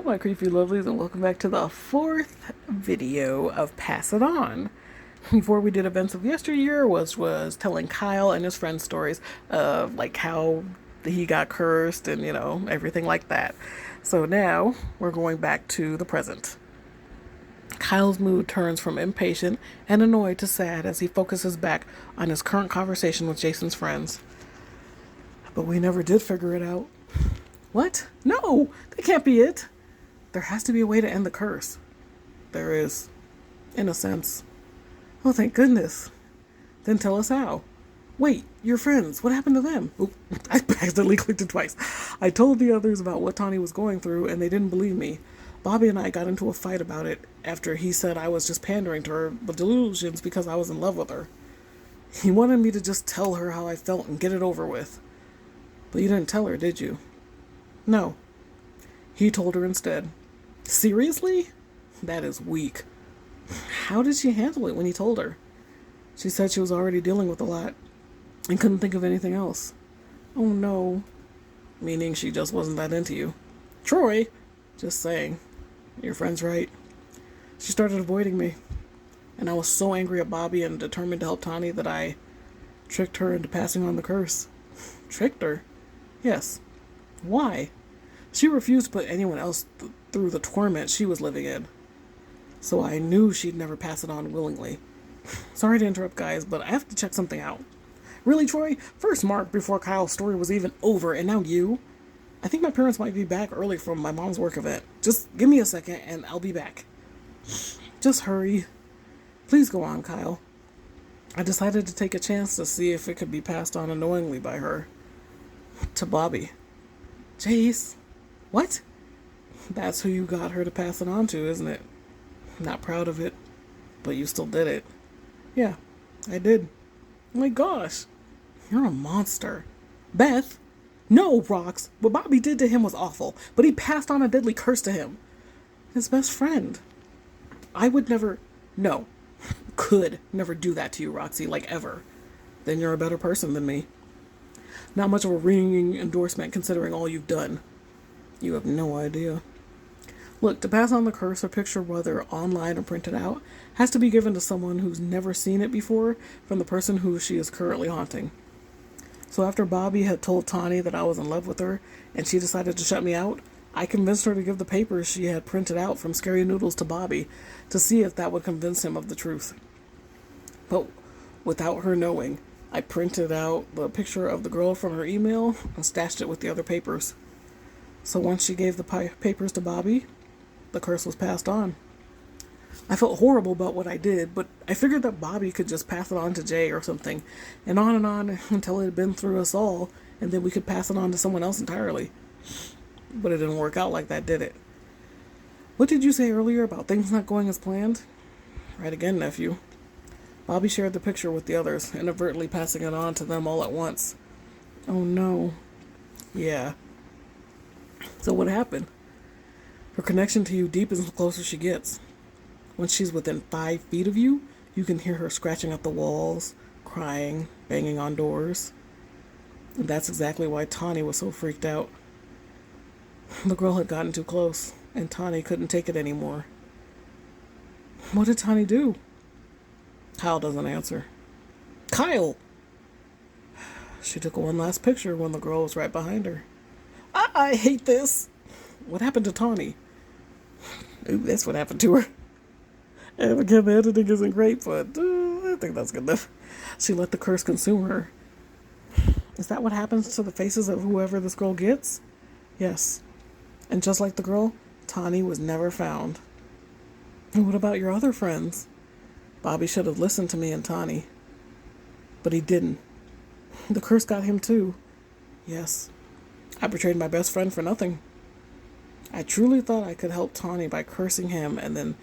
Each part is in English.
my creepy lovelies, and welcome back to the fourth video of Pass It On. Before we did events of yesteryear, was telling Kyle and his friends stories of like how he got cursed and everything like that. So now we're going back to the present. Kyle's mood turns from impatient and annoyed to sad as he focuses back on his current conversation with Jason's friends. But we never did figure it out. What? No, that can't be it. There has to be a way to end the curse. There is, in a sense. Oh, thank goodness. Then tell us how. Wait, your friends, what happened to them? Oop, I accidentally clicked it twice. I told the others about what Tawny was going through, and they didn't believe me. Bobby and I got into a fight about it after he said I was just pandering to her delusions because I was in love with her. He wanted me to just tell her how I felt and get it over with. But you didn't tell her, did you? No. He told her instead. Seriously? That is weak. How did she handle it when he told her? She said she was already dealing with a lot and couldn't think of anything else. Oh no. Meaning she just wasn't that into you. Troy! Just saying. Your friend's right. She started avoiding me. And I was so angry at Bobby and determined to help Tawny that I tricked her into passing on the curse. Tricked her? Yes. Why? She refused to put anyone else through the torment she was living in. So I knew she'd never pass it on willingly. Sorry to interrupt, guys, but I have to check something out. Really, Troy? First Mark before Kyle's story was even over, and now you? I think my parents might be back early from my mom's work event. Just give me a second, and I'll be back. Just hurry. Please go on, Kyle. I decided to take a chance to see if it could be passed on unknowingly by her. To Bobby. Jace. What? That's who you got her to pass it on to, isn't it? Not proud of it, but you still did it. Yeah, I did. Oh my gosh. You're a monster. Beth? No, Rox. What Bobby did to him was awful, but he passed on a deadly curse to him. His best friend. I would never... No. Could never do that to you, Roxy, like ever. Then you're a better person than me. Not much of a ringing endorsement considering all you've done. You have no idea. Look, to pass on the curse, a picture, whether online or printed out, has to be given to someone who's never seen it before from the person who she is currently haunting. So after Bobby had told Tawny that I was in love with her and she decided to shut me out, I convinced her to give the papers she had printed out from Scary Noodles to Bobby to see if that would convince him of the truth. But without her knowing, I printed out the picture of the girl from her email and stashed it with the other papers. So once she gave the papers to Bobby, the curse was passed on. I felt horrible about what I did, but I figured that Bobby could just pass it on to Jay or something, and on until it had been through us all, and then we could pass it on to someone else entirely. But it didn't work out like that, did it? What did you say earlier about things not going as planned? Right again, nephew. Bobby shared the picture with the others, inadvertently passing it on to them all at once. Oh no. Yeah. So what happened? Her connection to you deepens the closer she gets. Once she's within 5 feet of you, you can hear her scratching at the walls, crying, banging on doors. And that's exactly why Tawny was so freaked out. The girl had gotten too close, and Tawny couldn't take it anymore. What did Tawny do? Kyle doesn't answer. Kyle! She took one last picture when the girl was right behind her. I hate this. What happened to Tawny? Ooh, that's what happened to her. And again, the editing isn't great, but I think that's good enough. She let the curse consume her. Is that what happens to the faces of whoever this girl gets? Yes. And just like the girl, Tawny was never found. And what about your other friends? Bobby should have listened to me and Tawny. But he didn't. The curse got him too. Yes. I betrayed my best friend for nothing. I truly thought I could help Tawny by cursing him and then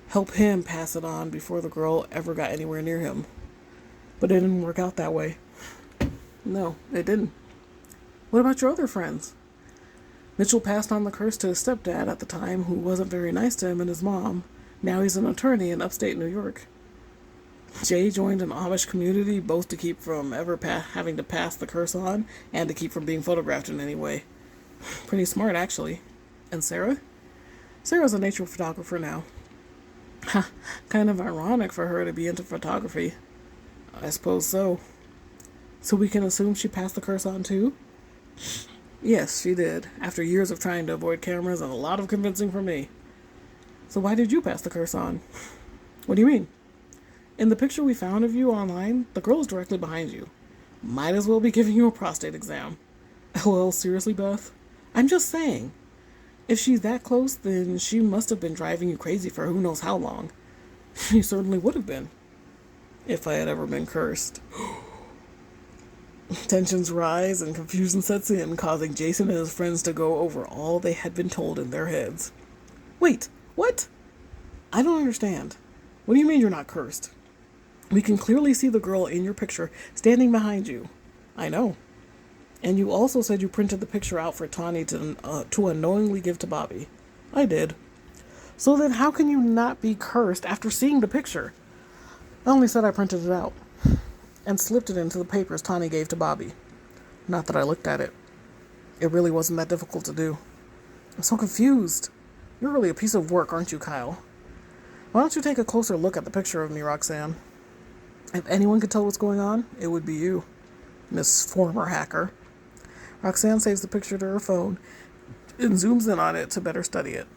help him pass it on before the girl ever got anywhere near him. But it didn't work out that way. No, it didn't. What about your other friends? Mitchell passed on the curse to his stepdad at the time, who wasn't very nice to him and his mom. Now he's an attorney in upstate New York. Jay joined an Amish community both to keep from ever having to pass the curse on and to keep from being photographed in any way. Pretty smart, actually. And Sarah? Sarah's a nature photographer now. Kind of ironic for her to be into photography. I suppose so. So we can assume she passed the curse on too? Yes, she did, after years of trying to avoid cameras and a lot of convincing from me. So why did you pass the curse on? What do you mean? In the picture we found of you online, the girl is directly behind you. Might as well be giving you a prostate exam. LOL, seriously, Beth? I'm just saying. If she's that close, then she must have been driving you crazy for who knows how long. She certainly would have been. If I had ever been cursed. Tensions rise and confusion sets in, causing Jason and his friends to go over all they had been told in their heads. Wait, what? I don't understand. What do you mean you're not cursed? We can clearly see the girl in your picture standing behind you. I know. And you also said you printed the picture out for Tawny to unknowingly give to Bobby. I did. So then how can you not be cursed after seeing the picture? I only said I printed it out and slipped it into the papers Tawny gave to Bobby. Not that I looked at it. It really wasn't that difficult to do. I'm so confused. You're really a piece of work, aren't you, Kyle? Why don't you take a closer look at the picture of me, Roxanne? If anyone could tell what's going on, it would be you, Miss Former Hacker. Roxanne saves the picture to her phone and zooms in on it to better study it.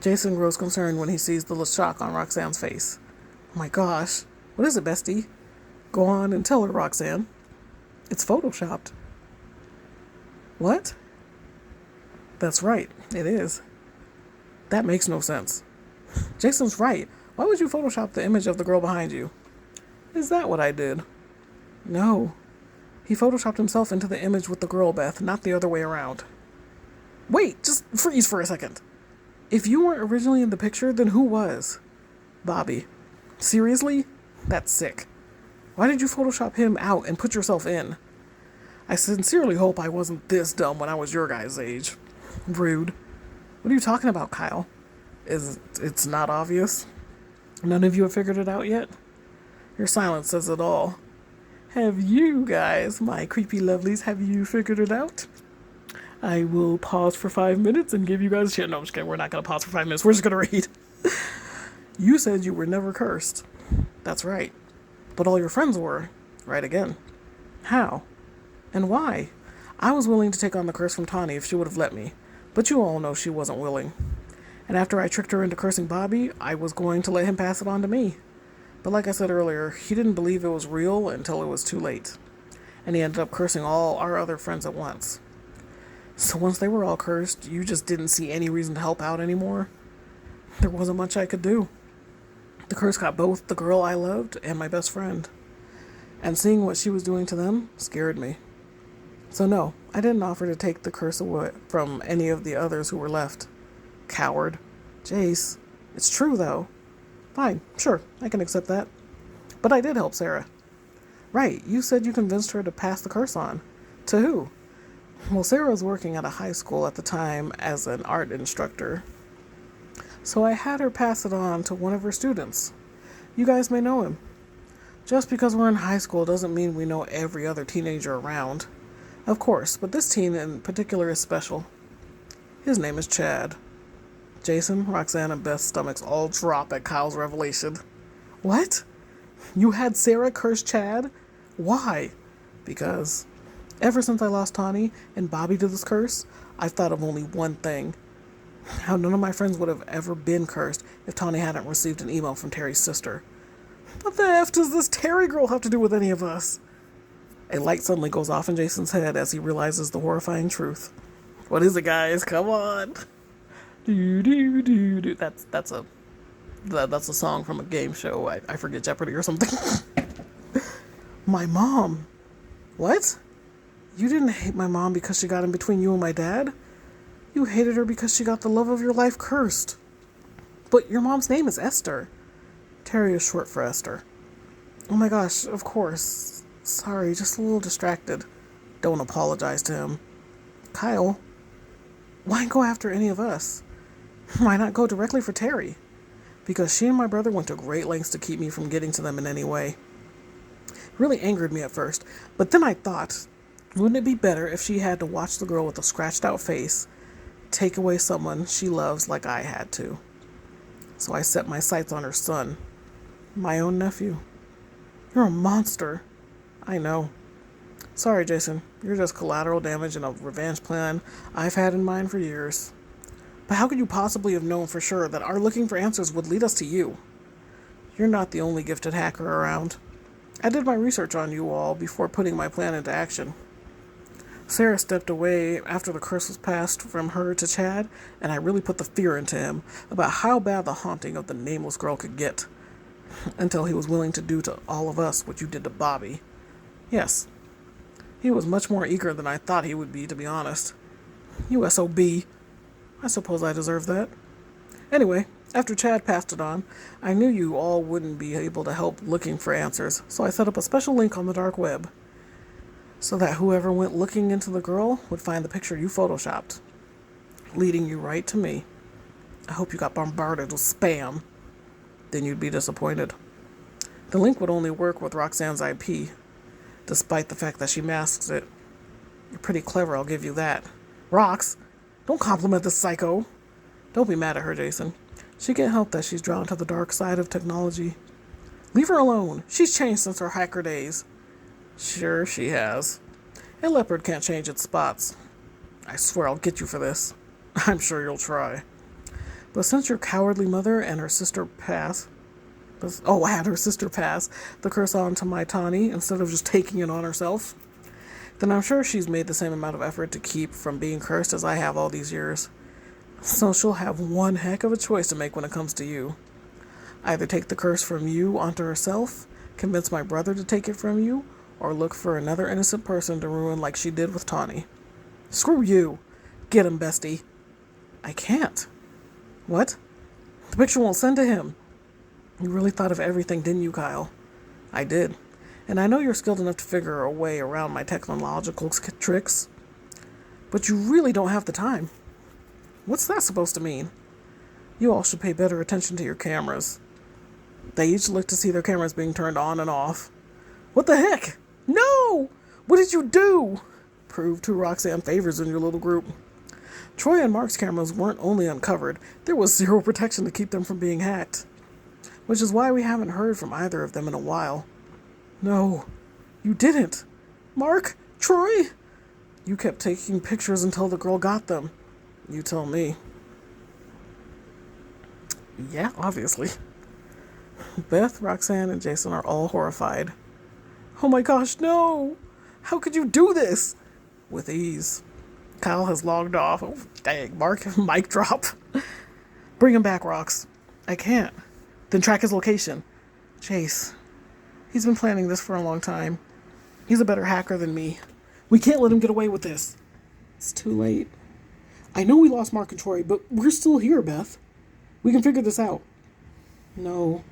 Jason grows concerned when he sees the shock on Roxanne's face. Oh my gosh, what is it, bestie? Go on and tell her, Roxanne. It's photoshopped. What? That's right, it is. That makes no sense. Jason's right. Why would you Photoshop the image of the girl behind you? Is that what I did? No. He Photoshopped himself into the image with the girl, Beth, not the other way around. Wait, just freeze for a second. If you weren't originally in the picture, then who was? Bobby. Seriously? That's sick. Why did you Photoshop him out and put yourself in? I sincerely hope I wasn't this dumb when I was your guys' age. Rude. What are you talking about, Kyle? It's not obvious? None of you have figured it out yet? Your silence says it all. Have you guys, my creepy lovelies, have you figured it out? I will pause for 5 minutes and give you guys a chance. No, I'm just kidding. We're not going to pause for 5 minutes. We're just going to read. You said you were never cursed. That's right. But all your friends were. Right again. How? And why? I was willing to take on the curse from Tawny if she would have let me. But you all know she wasn't willing. And after I tricked her into cursing Bobby, I was going to let him pass it on to me. But like I said earlier, he didn't believe it was real until it was too late. And he ended up cursing all our other friends at once. So once they were all cursed, you just didn't see any reason to help out anymore. There wasn't much I could do. The curse got both the girl I loved and my best friend. And seeing what she was doing to them scared me. So no, I didn't offer to take the curse away from any of the others who were left. Coward. Jace. It's true, though. Fine, sure, I can accept that. But I did help Sarah. Right, you said you convinced her to pass the curse on. To who? Well, Sarah was working at a high school at the time as an art instructor. So I had her pass it on to one of her students. You guys may know him. Just because we're in high school doesn't mean we know every other teenager around. Of course, but this teen in particular is special. His name is Chad. Jason, Roxanne, and Beth's stomachs all drop at Kyle's revelation. What? You had Sarah curse Chad? Why? Because ever since I lost Tawny and Bobby to this curse, I've thought of only one thing. How none of my friends would have ever been cursed if Tawny hadn't received an email from Terry's sister. What the F does this Terry girl have to do with any of us? A light suddenly goes off in Jason's head as he realizes the horrifying truth. What is it, guys? Come on. Do do do do. That's a song from a game show. I forget, Jeopardy or something. My mom. What? You didn't hate my mom because she got in between you and my dad? You hated her because she got the love of your life cursed. But your mom's name is Esther. Terry is short for Esther. Oh my gosh, of course. Sorry, just a little distracted. Don't apologize to him. Kyle, why go after any of us? Why not go directly for Terry? Because she and my brother went to great lengths to keep me from getting to them in any way. It really angered me at first, but then I thought, wouldn't it be better if she had to watch the girl with the scratched out face take away someone she loves like I had to. So I set my sights on her son, my own nephew. You're a monster. I know. Sorry, Jason. You're just collateral damage in a revenge plan I've had in mind for years. But how could you possibly have known for sure that our looking for answers would lead us to you? You're not the only gifted hacker around. I did my research on you all before putting my plan into action. Sarah stepped away after the curse was passed from her to Chad, and I really put the fear into him about how bad the haunting of the nameless girl could get, until he was willing to do to all of us what you did to Bobby. Yes, he was much more eager than I thought he would be, to be honest. You SOB. I suppose I deserve that. Anyway, after Chad passed it on, I knew you all wouldn't be able to help looking for answers, so I set up a special link on the dark web, so that whoever went looking into the girl would find the picture you photoshopped, leading you right to me. I hope you got bombarded with spam. Then you'd be disappointed. The link would only work with Roxanne's IP, despite the fact that she masks it. You're pretty clever, I'll give you that. Rox, don't compliment this psycho. Don't be mad at her, Jason. She can't help that she's drawn to the dark side of technology. Leave her alone. She's changed since her hacker days. Sure, she has. A leopard can't change its spots. I swear I'll get you for this. I'm sure you'll try. But since your cowardly mother and her sister had her sister pass the curse on to my Tawny instead of just taking it on herself, then I'm sure she's made the same amount of effort to keep from being cursed as I have all these years. So she'll have one heck of a choice to make when it comes to you. Either take the curse from you onto herself, convince my brother to take it from you, or look for another innocent person to ruin like she did with Tawny. Screw you. Get him, bestie. I can't. What? The picture won't send to him. You really thought of everything, didn't you, Kyle? I did. And I know you're skilled enough to figure a way around my technological tricks. But you really don't have the time. What's that supposed to mean? You all should pay better attention to your cameras. They each look to see their cameras being turned on and off. What the heck? No! What did you do? Proved who Roxanne favors in your little group. Troy and Mark's cameras weren't only uncovered, there was zero protection to keep them from being hacked. Which is why we haven't heard from either of them in a while. No, you didn't. Mark? Troy? You kept taking pictures until the girl got them. You tell me. Yeah, obviously. Beth, Roxanne, and Jason are all horrified. Oh my gosh, no! How could you do this? With ease. Kyle has logged off. Oh, dang, Mark, mic drop. Bring him back, Rox. I can't. Then track his location. Chase. He's been planning this for a long time. He's a better hacker than me. We can't let him get away with this. It's too late. I know we lost Mark and Troy, but we're still here, Beth. We can figure this out. No.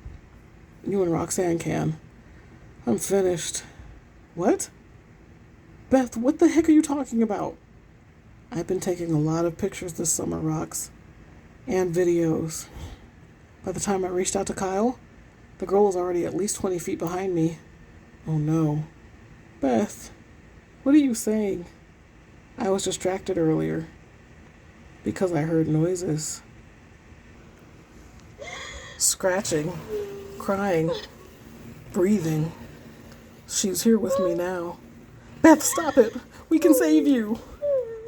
You and Roxanne can. I'm finished. What? Beth, what the heck are you talking about? I've been taking a lot of pictures this summer, Rox. And videos. By the time I reached out to Kyle, the girl was already at least 20 feet behind me. Oh no. Beth, what are you saying? I was distracted earlier. Because I heard noises. Scratching. Crying. Breathing. She's here with me now. Beth, stop it. We can save you.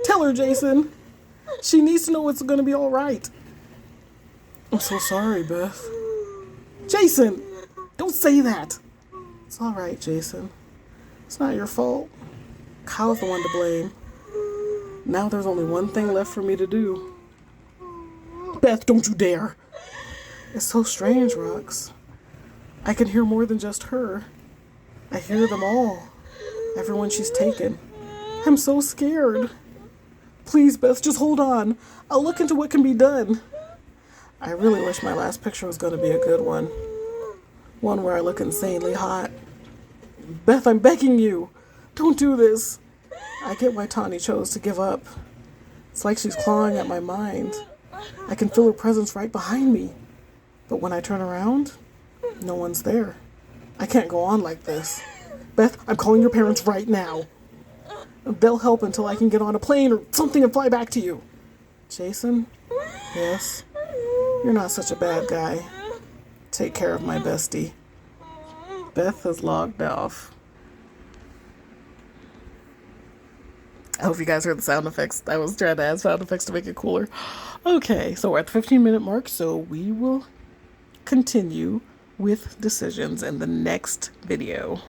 Tell her, Jason. She needs to know it's going to be all right. I'm so sorry, Beth. Jason, don't say that. It's all right, Jason. It's not your fault. Kyle's the one to blame. Now there's only one thing left for me to do. Beth, don't you dare. It's so strange, Rox. I can hear more than just her. I hear them all. Everyone she's taken. I'm so scared. Please, Beth, just hold on. I'll look into what can be done. I really wish my last picture was going to be a good one. One where I look insanely hot. Beth, I'm begging you. Don't do this. I get why Tawny chose to give up. It's like she's clawing at my mind. I can feel her presence right behind me. But when I turn around, no one's there. I can't go on like this. Beth, I'm calling your parents right now. They'll help until I can get on a plane or something and fly back to you. Jason? Yes? You're not such a bad guy. Take care of my bestie. Beth has logged off. I hope you guys heard the sound effects. I was trying to add sound effects to make it cooler. Okay, so we're at the 15-minute mark, so we will continue with decisions in the next video.